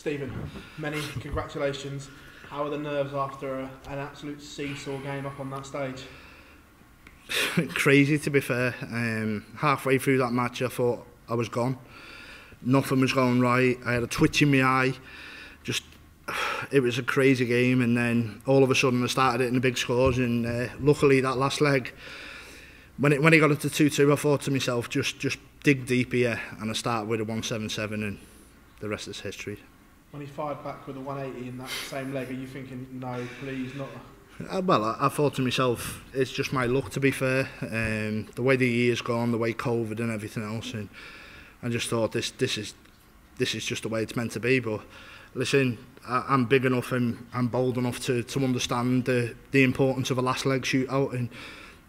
Stephen, many congratulations. How are the nerves after an absolute seesaw game up on that stage? Crazy, to be fair. Halfway through that match I thought I was gone. Nothing was going right. I had a twitch in my eye. It was a crazy game, and then all of a sudden I started hitting the big scores, and luckily that last leg, when it got up to 2-2, I thought to myself, just dig deep here, and I started with a 177, and the rest is history. When he fired back with a 180 in that same leg, are you thinking, no, please, not? Well, I thought to myself, it's just my luck, to be fair. The way the year's gone, the way COVID and everything else, and I just thought this is just the way it's meant to be. But listen, I'm big enough and I'm bold enough to understand the importance of a last leg shootout, and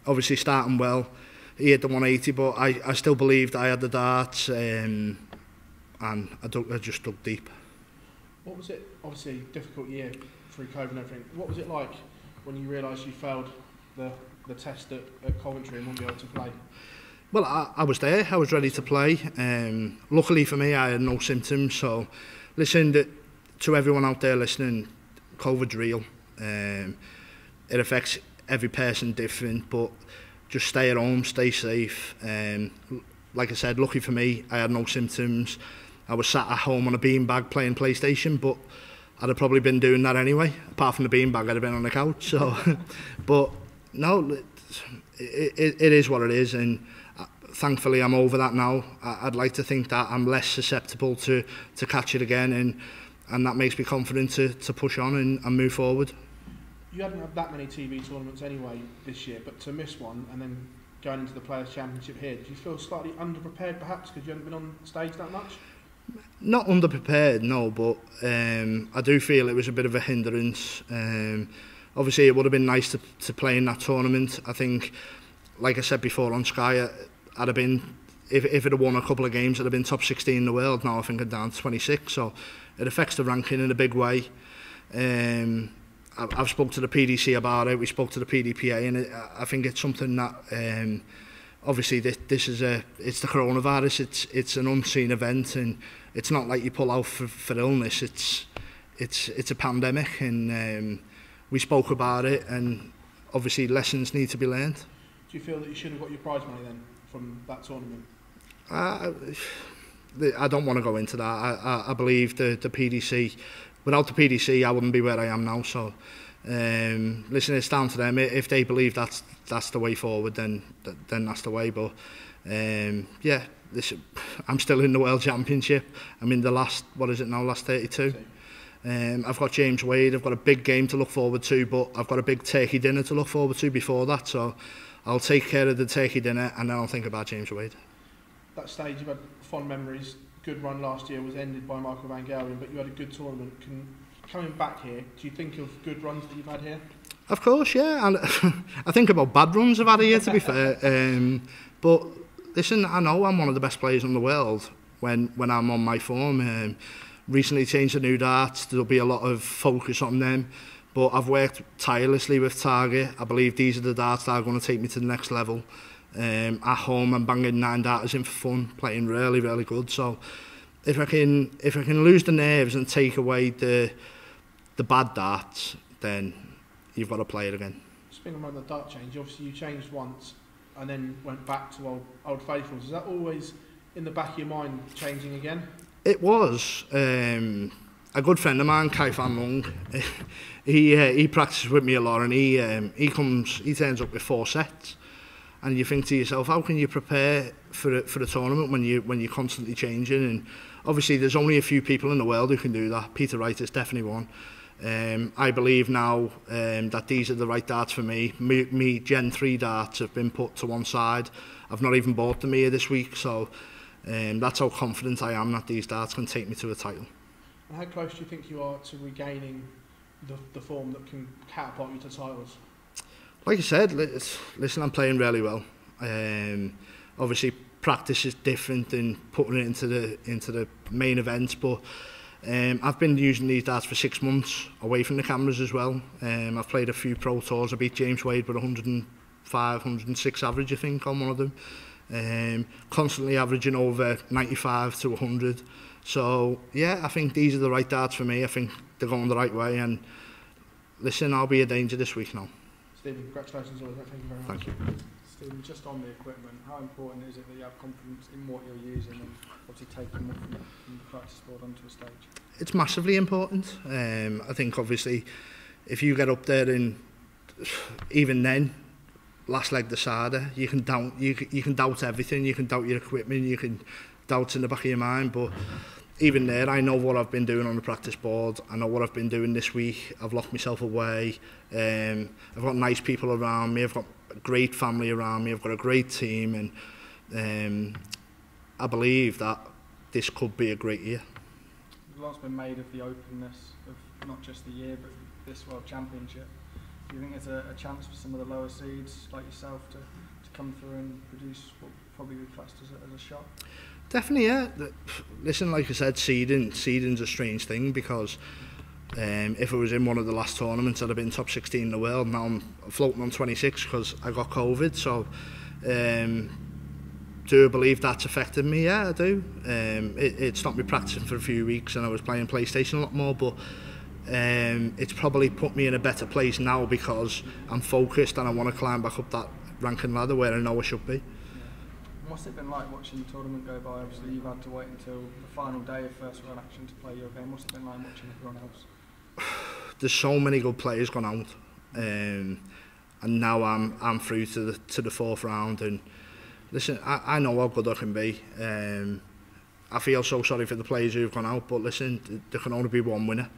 obviously starting well, he hit the 180, but I still believed I had the darts, and I just dug deep. What was it? Obviously, difficult year through COVID and everything. What was it like when you realised you failed the test at Coventry and wouldn't be able to play? Well, I was there. I was ready to play. Luckily for me, I had no symptoms. So, listen, to everyone out there listening, COVID's real. It affects every person different, but just stay at home, stay safe. Like I said, lucky for me, I had no symptoms. I was sat at home on a beanbag playing PlayStation, but I'd have probably been doing that anyway. Apart from the beanbag, I'd have been on the couch. So, but no, it is what it is, and thankfully I'm over that now. I'd like to think that I'm less susceptible to catch it again, and that makes me confident to push on and move forward. You hadn't had that many TV tournaments anyway this year, but to miss one and then going into the Players' Championship here, do you feel slightly underprepared perhaps because you haven't been on stage that much? Not underprepared, no, but I do feel it was a bit of a hindrance. Obviously, it would have been nice to play in that tournament. I think, like I said before on Sky, I'd have been, if it had won a couple of games, I'd have been top 16 in the world. Now I think I'm down to 26, so it affects the ranking in a big way. I've spoke to the PDC about it. We spoke to the PDPA, and I think it's something that obviously this is it's the coronavirus. It's an unseen event, and it's not like you pull out for illness. It's a pandemic, and we spoke about it, and obviously lessons need to be learned. Do you feel that you should have got your prize money then from that tournament? I don't want to go into that. I believe the PDC. Without the PDC, I wouldn't be where I am now. So, listen, it's down to them. If they believe that's the way forward, then that's the way. But yeah, listen, I'm still in the World Championship. I'm in the last 32. I've got James Wade. I've got a big game to look forward to, but I've got a big turkey dinner to look forward to before that. So, I'll take care of the turkey dinner, and then I'll think about James Wade. That stage, you've had fond memories. Good run last year was ended by Michael Van Gelder, but you had a good tournament. Coming back here, do you think of good runs that you've had here? Of course, yeah. And I think about bad runs I've had here, to be fair. But listen, I know I'm one of the best players in the world when I'm on my form. Recently changed the new darts. There'll be a lot of focus on them. But I've worked tirelessly with Target. I believe these are the darts that are going to take me to the next level. At home, I'm banging 9 darters in for fun, playing really, really good. So if I can lose the nerves and take away the bad darts, then you've got to play it again. Speaking about the dart change, obviously you changed once and then went back to old faithfuls. Is that always in the back of your mind, changing again? It was. A good friend of mine, Kai Van Lung, he practices with me a lot, and he turns up with 4 sets. And you think to yourself, how can you prepare for a tournament when you're constantly changing? And obviously, there's only a few people in the world who can do that. Peter Wright is definitely one. I believe now that these are the right darts for me. Me Gen 3 darts have been put to one side. I've not even bought them here this week, so that's how confident I am that these darts can take me to a title. And how close do you think you are to regaining the form that can catapult you to titles? Like I said, listen, I'm playing really well. Obviously, practice is different than putting it into the main events, but I've been using these darts for 6 months away from the cameras as well. I've played a few pro tours. I beat James Wade with 105, 106 average, I think, on one of them. Constantly averaging over 95 to 100. So, yeah, I think these are the right darts for me. I think they're going the right way. And listen, I'll be a danger this week now. Stephen, congratulations on that. Thank you very much. Thank you. Stephen, just on the equipment, how important is it that you have confidence in what you're using and obviously taking it from the practice board onto a stage? It's massively important. I think obviously if you get up there and even then, last leg the Sada, you can doubt everything. You can doubt your equipment. You can doubt in the back of your mind. But even there, I know what I've been doing on the practice board. I know what I've been doing this week. I've locked myself away. I've got nice people around me. I've got a great family around me. I've got a great team, and I believe that this could be a great year. A lot's been made of the openness of not just the year, but this World Championship. Do you think there's a chance for some of the lower seeds like yourself to come through and produce what would probably be classed as a shot? Definitely, yeah. Listen, like I said, seeding's a strange thing because if it was in one of the last tournaments, I'd have been top 16 in the world. Now I'm floating on 26 because I got COVID. So, do I believe that's affected me? Yeah, I do. It stopped me practicing for a few weeks, and I was playing PlayStation a lot more. But it's probably put me in a better place now because I'm focused and I want to climb back up that ranking ladder where I know I should be. Yeah. What's it been like watching the tournament go by? Obviously, you've had to wait until the final day of first round action to play your game. What's it been like watching everyone else? There's so many good players gone out, and now I'm through to the fourth round. And listen, I know how good I can be. I feel so sorry for the players who've gone out, but listen, there can only be one winner.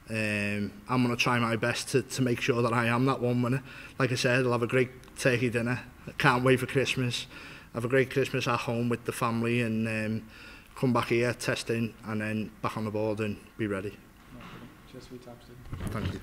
I'm going to try my best to make sure that I am that one winner. Like I said, I'll have a great turkey dinner. I can't wait for Christmas. Have a great Christmas at home with the family, and come back here, testing, and then back on the board and be ready. Cheers for your time, Steve. Thank you.